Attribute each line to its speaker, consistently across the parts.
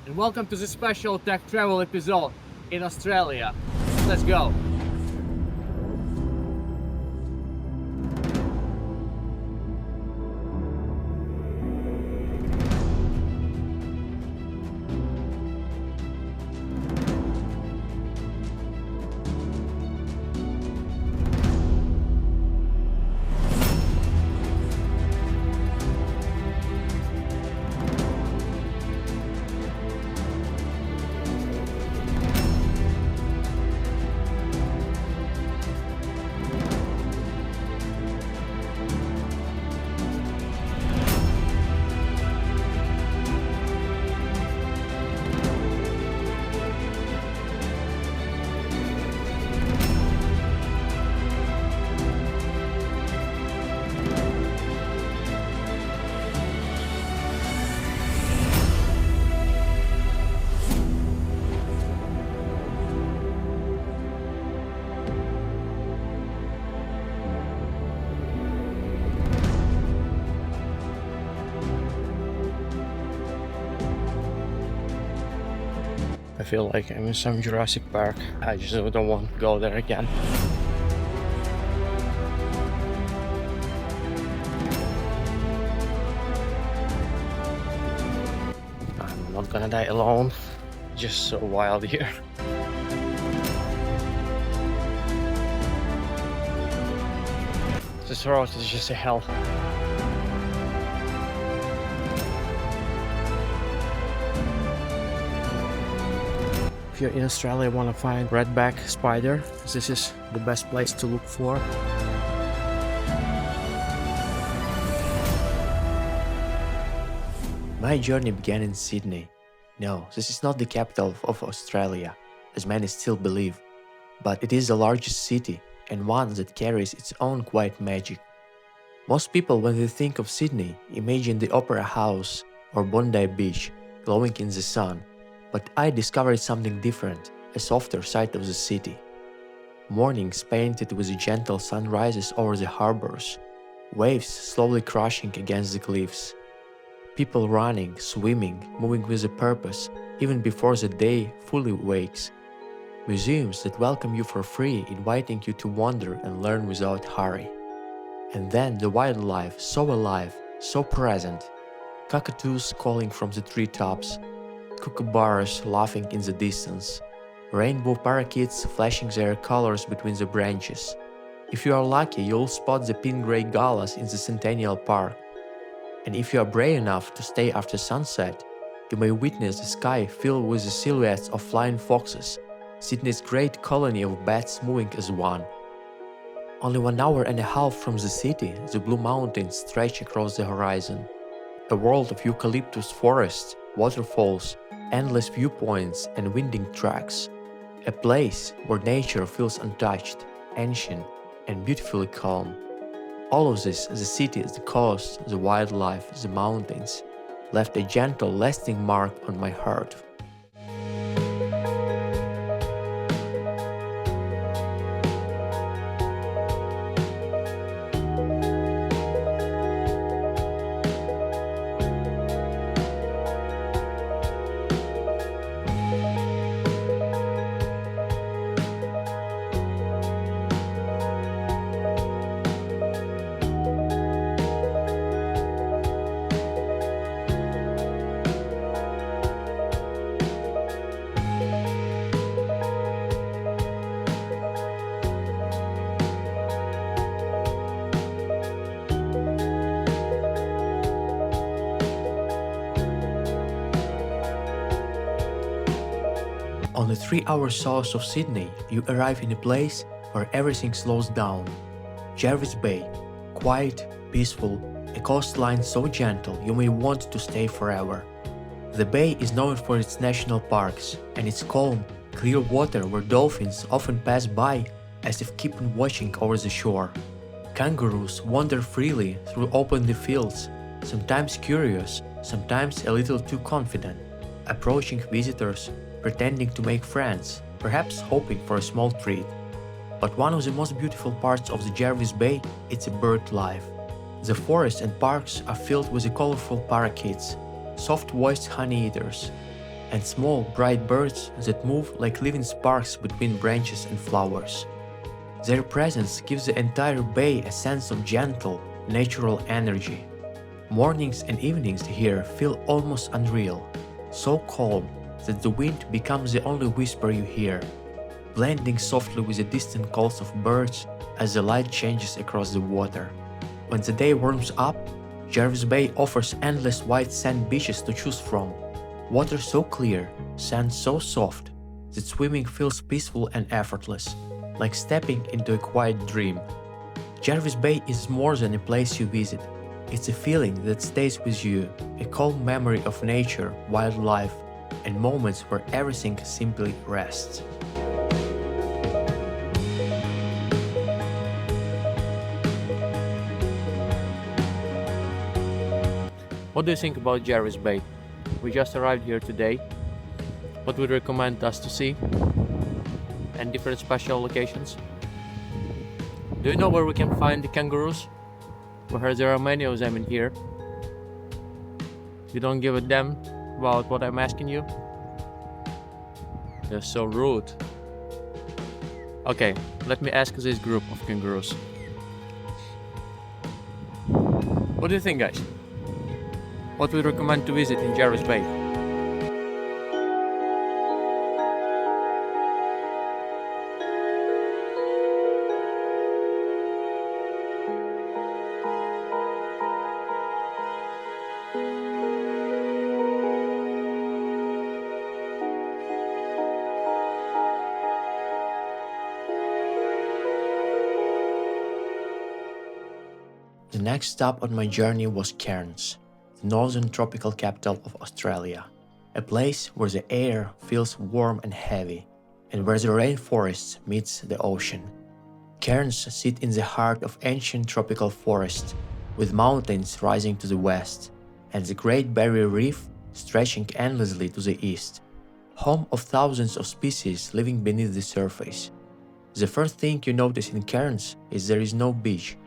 Speaker 1: and welcome to this special tech travel episode in Australia. Let's go! I feel like I'm in some Jurassic Park. I just don't want to go there again. I'm not gonna die alone. Just so wild here. This road is just a hell. If you're in Australia and want to find redback spider, this is the best place to look for.
Speaker 2: My journey began in Sydney. No, this is not the capital of Australia, as many still believe, but it is the largest city and one that carries its own quiet magic. Most people, when they think of Sydney, imagine the Opera House or Bondi Beach glowing in the sun, but I discovered something different, a softer side of the city. Mornings painted with gentle sunrises over the harbors, waves slowly crashing against the cliffs, people running, swimming, moving with a purpose, even before the day fully wakes. Museums that welcome you for free, inviting you to wander and learn without hurry. And then the wildlife, so alive, so present. Cockatoos calling from the treetops, kookaburras laughing in the distance, rainbow parakeets flashing their colors between the branches. If you are lucky, you'll spot the pink-gray galahs in the Centennial Park. And if you are brave enough to stay after sunset, you may witness the sky filled with the silhouettes of flying foxes, Sydney's great colony of bats moving as one. Only 1 hour and a half from the city, the Blue Mountains stretch across the horizon. A world of eucalyptus forests, waterfalls, endless viewpoints and winding tracks. A place where nature feels untouched, ancient, and beautifully calm. All of this, the city, the coast, the wildlife, the mountains, left a gentle, lasting mark on my heart. On the 3 hour south of Sydney, you arrive in a place where everything slows down. Jervis Bay, quiet, peaceful, a coastline so gentle you may want to stay forever. The bay is known for its national parks and its calm, clear water where dolphins often pass by as if keeping watching over the shore. Kangaroos wander freely through open fields, sometimes curious, sometimes a little too confident, approaching visitors, pretending to make friends, perhaps hoping for a small treat. But one of the most beautiful parts of the Jervis Bay is the bird life. The forests and parks are filled with the colorful parakeets, soft-voiced honey-eaters, and small, bright birds that move like living sparks between branches and flowers. Their presence gives the entire bay a sense of gentle, natural energy. Mornings and evenings here feel almost unreal, so calm that the wind becomes the only whisper you hear, blending softly with the distant calls of birds as the light changes across the water. When the day warms up, Jervis Bay offers endless white sand beaches to choose from. Water so clear, sand so soft, that swimming feels peaceful and effortless, like stepping into a quiet dream. Jervis Bay is more than a place you visit. It's a feeling that stays with you, a calm memory of nature, wildlife, and moments where everything simply rests.
Speaker 1: What do you think about Jervis Bay? We just arrived here today. What would you recommend us to see? And different special locations? Do you know where we can find the kangaroos? We heard there are many of them in here. You don't give a damn about what I'm asking you? You're so rude. Okay, let me ask this group of kangaroos. What do you think, guys? What would you recommend to visit in Jervis Bay?
Speaker 2: The next stop on my journey was Cairns, the northern tropical capital of Australia, a place where the air feels warm and heavy, and where the rainforest meets the ocean. Cairns sits in the heart of ancient tropical forest, with mountains rising to the west, and the Great Barrier Reef stretching endlessly to the east, home of thousands of species living beneath the surface. The first thing you notice in Cairns is there is no beach.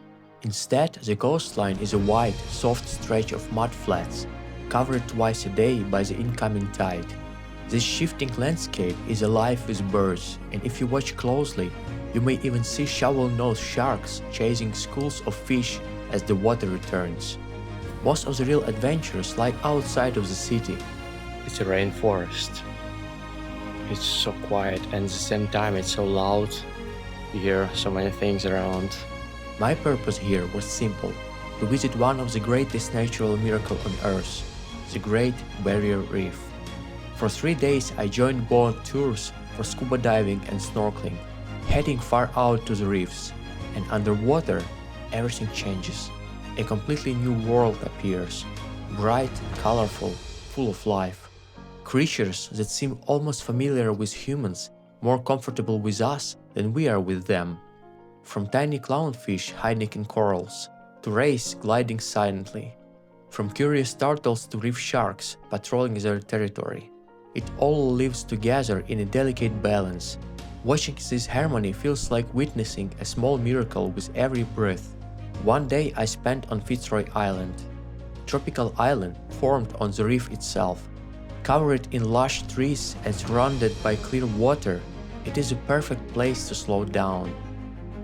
Speaker 2: Instead, the coastline is a wide, soft stretch of mud flats, covered twice a day by the incoming tide. This shifting landscape is alive with birds, and if you watch closely, you may even see shovel-nosed sharks chasing schools of fish as the water returns. Most of the real adventures lie outside of the city.
Speaker 1: It's a rainforest. It's so quiet and at the same time it's so loud. You hear so many things around.
Speaker 2: My purpose here was simple, to visit one of the greatest natural miracles on Earth, the Great Barrier Reef. For 3 days I joined boat tours for scuba diving and snorkeling, heading far out to the reefs, and underwater, everything changes. A completely new world appears, bright, colorful, full of life. Creatures that seem almost familiar with humans, more comfortable with us than we are with them. From tiny clownfish hiding in corals, to rays gliding silently. From curious turtles to reef sharks patrolling their territory. It all lives together in a delicate balance. Watching this harmony feels like witnessing a small miracle with every breath. One day I spent on Fitzroy Island. Tropical island formed on the reef itself. Covered in lush trees and surrounded by clear water, it is a perfect place to slow down.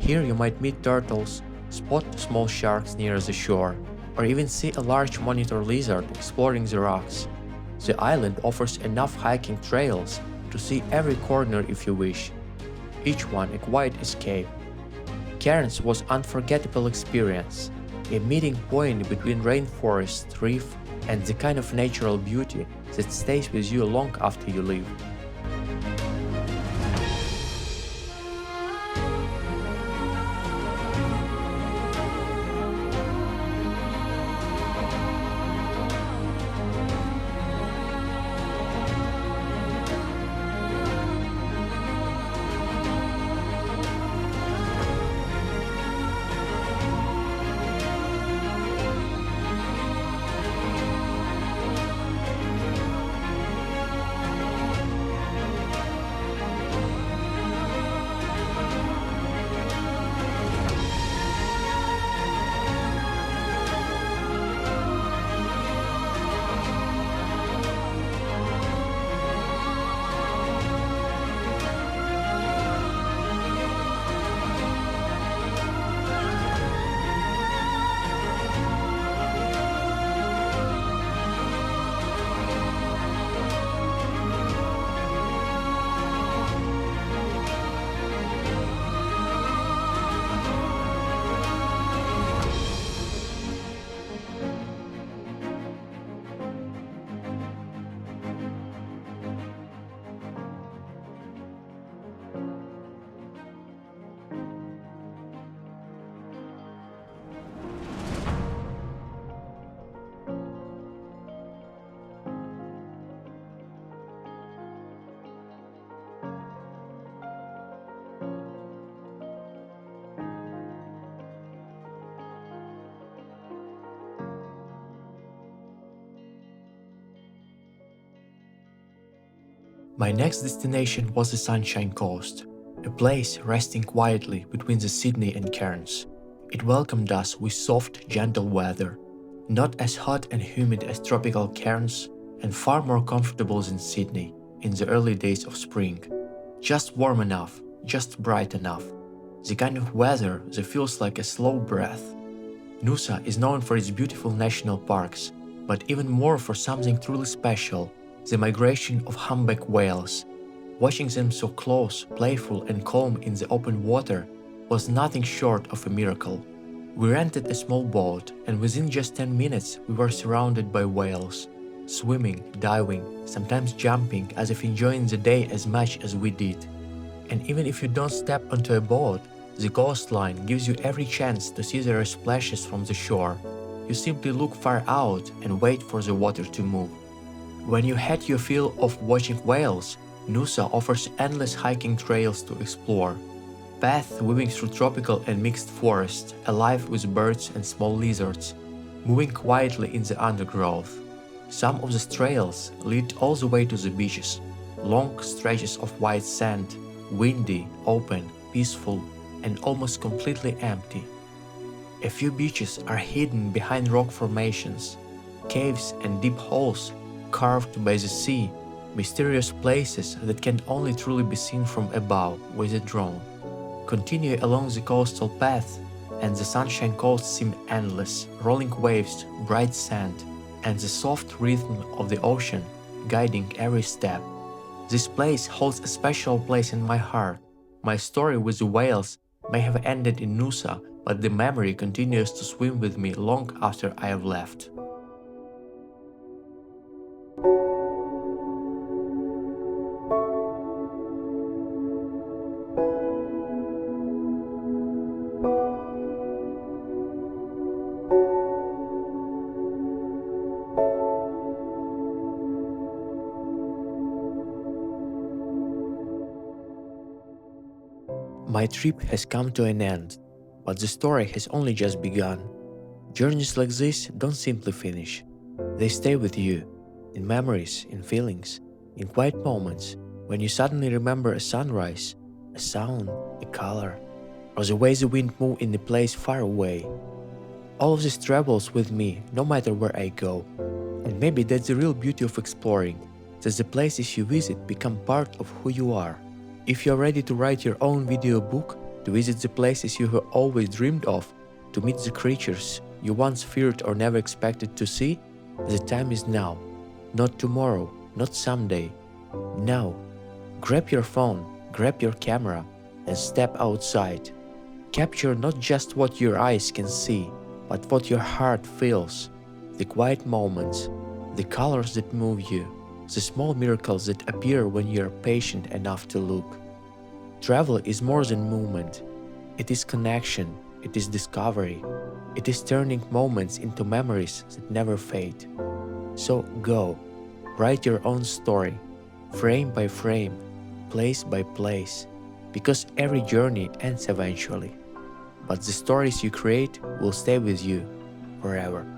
Speaker 2: Here you might meet turtles, spot small sharks near the shore, or even see a large monitor lizard exploring the rocks. The island offers enough hiking trails to see every corner if you wish, each one a quiet escape. Cairns was an unforgettable experience, a meeting point between rainforest, reef, and the kind of natural beauty that stays with you long after you leave. My next destination was the Sunshine Coast, a place resting quietly between the Sydney and Cairns. It welcomed us with soft, gentle weather, not as hot and humid as tropical Cairns, and far more comfortable than Sydney in the early days of spring. Just warm enough, just bright enough. The kind of weather that feels like a slow breath. Noosa is known for its beautiful national parks, but even more for something truly special, the migration of humpback whales. Watching them so close, playful and calm in the open water was nothing short of a miracle. We rented a small boat and within just 10 minutes we were surrounded by whales, swimming, diving, sometimes jumping as if enjoying the day as much as we did. And even if you don't step onto a boat, the coastline gives you every chance to see their splashes from the shore. You simply look far out and wait for the water to move. When you had your fill of watching whales, Noosa offers endless hiking trails to explore. Paths weaving through tropical and mixed forests, alive with birds and small lizards, moving quietly in the undergrowth. Some of the trails lead all the way to the beaches, long stretches of white sand, windy, open, peaceful, and almost completely empty. A few beaches are hidden behind rock formations, caves and deep holes carved by the sea, mysterious places that can only truly be seen from above with a drone. Continue along the coastal path, and the Sunshine Coast seems endless, rolling waves, bright sand, and the soft rhythm of the ocean guiding every step. This place holds a special place in my heart. My story with the whales may have ended in Noosa, but the memory continues to swim with me long after I have left. My trip has come to an end, but the story has only just begun. Journeys like this don't simply finish. They stay with you, in memories, in feelings, in quiet moments when you suddenly remember a sunrise, a sound, a color, or the way the wind moved in a place far away. All of this travels with me no matter where I go. And maybe that's the real beauty of exploring, that the places you visit become part of who you are. If you're ready to write your own video book, to visit the places you have always dreamed of, to meet the creatures you once feared or never expected to see, the time is now. Not tomorrow, not someday. Now. Grab your phone, grab your camera, and step outside. Capture not just what your eyes can see, but what your heart feels. The quiet moments, the colors that move you, the small miracles that appear when you are patient enough to look. Travel is more than movement. It is connection, it is discovery, it is turning moments into memories that never fade. So go, write your own story, frame by frame, place by place, because every journey ends eventually. But the stories you create will stay with you forever.